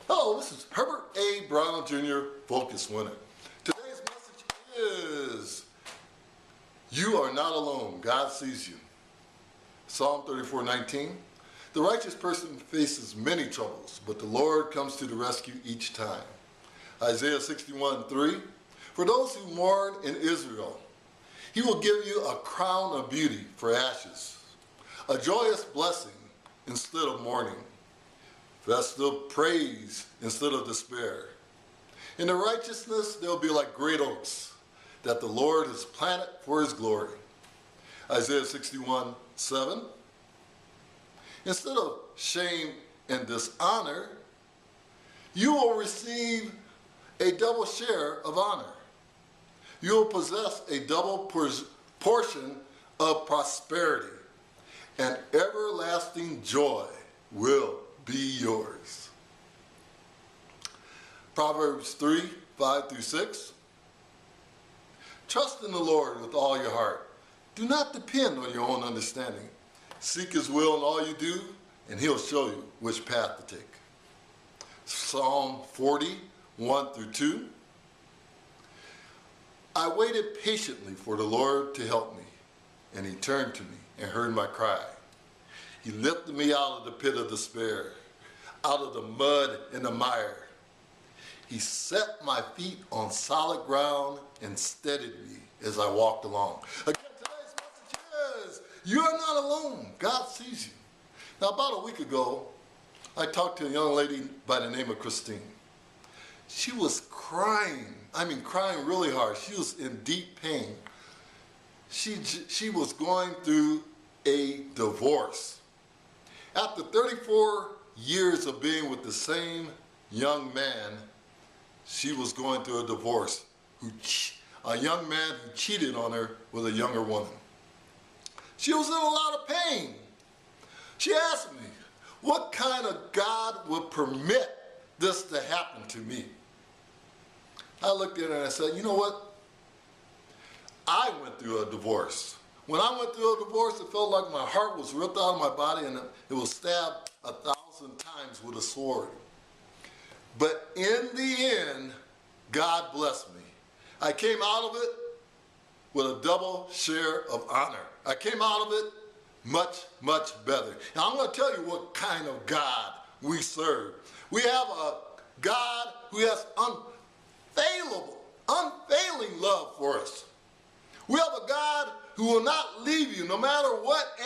Hello, this is Herbert A. Brown Jr., Focus Winner. Today's message is, you are not alone. God sees you. Psalm 34:19. The righteous person faces many troubles, but the Lord comes to the rescue each time. Isaiah 61:3. For those who mourn in Israel, He will give you a crown of beauty for ashes, a joyous blessing instead of mourning, festive praise instead of despair. In the righteousness, they'll be like great oaks that the Lord has planted for His glory. Isaiah 61:7. Instead of shame and dishonor, you will receive a double share of honor. You will possess a double portion of prosperity, and everlasting joy will be yours. Proverbs 3:5-6. Trust in the Lord with all your heart. Do not depend on your own understanding. Seek His will in all you do, and He'll show you which path to take. Psalm 40:1-2. I waited patiently for the Lord to help me, and He turned to me and heard my cry. He lifted me out of the pit of despair, out of the mud and the mire. He set my feet on solid ground and steadied me as I walked along. Again, today's message is, you are not alone. God sees you. Now, about a week ago, I talked to a young lady by the name of Christine. She was crying, crying really hard. She was in deep pain. She was going through a divorce. After 34 years of being with the same young man, she was going through a divorce. A young man who cheated on her with a younger woman. She was in a lot of pain. She asked me, what kind of God would permit this to happen to me? I looked at her and I said, you know what? I went through a divorce. When I went through a divorce, it felt like my heart was ripped out of my body and it was stabbed 1,000 times with a sword. But in the end, God blessed me. I came out of it with a double share of honor. I came out of it much, much better. Now I'm going to tell you what kind of God we serve. We have a God who has unfailing love for us. We have a God who will not leave you no matter what,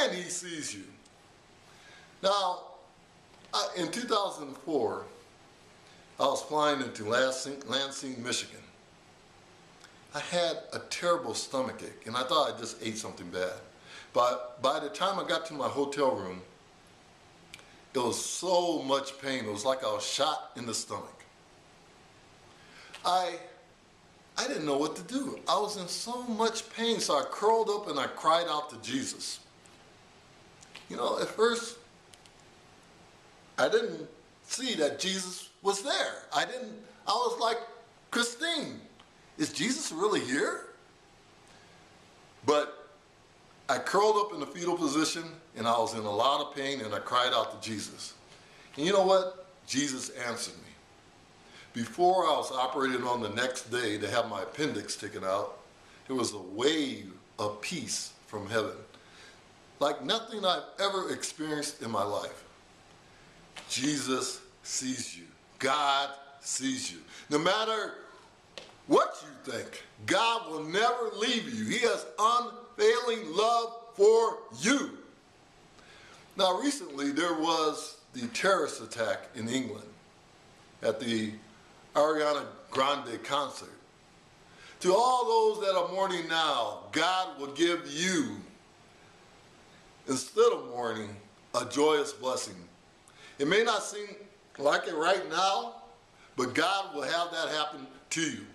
and He sees you. Now, in 2004, I was flying into Lansing, Michigan. I had a terrible stomachache, and I thought I just ate something bad. But by the time I got to my hotel room, it was so much pain. It was like I was shot in the stomach. I didn't know what to do. I was in so much pain, so I curled up and I cried out to Jesus. You know, at first, I didn't see that Jesus was there. I was like, Christine, is Jesus really here? But I curled up in the fetal position and I was in a lot of pain and I cried out to Jesus. And you know what? Jesus answered me. Before I was operated on the next day to have my appendix taken out, there was a wave of peace from heaven, like nothing I've ever experienced in my life. Jesus sees you. God sees you. No matter what you think, God will never leave you. He has unfailing love for you. Now, recently there was the terrorist attack in England at the Ariana Grande concert. To all those that are mourning now, God will give you, instead of mourning, a joyous blessing. It may not seem like it right now, but God will have that happen to you.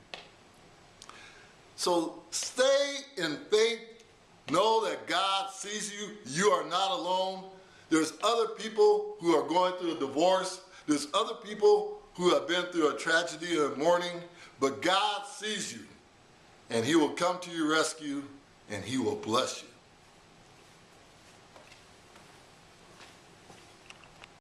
So stay in faith. Know that God sees you. You are not alone. There's other people who are going through a divorce. There's other people who have been through a tragedy and mourning, but God sees you, and He will come to your rescue, and He will bless you.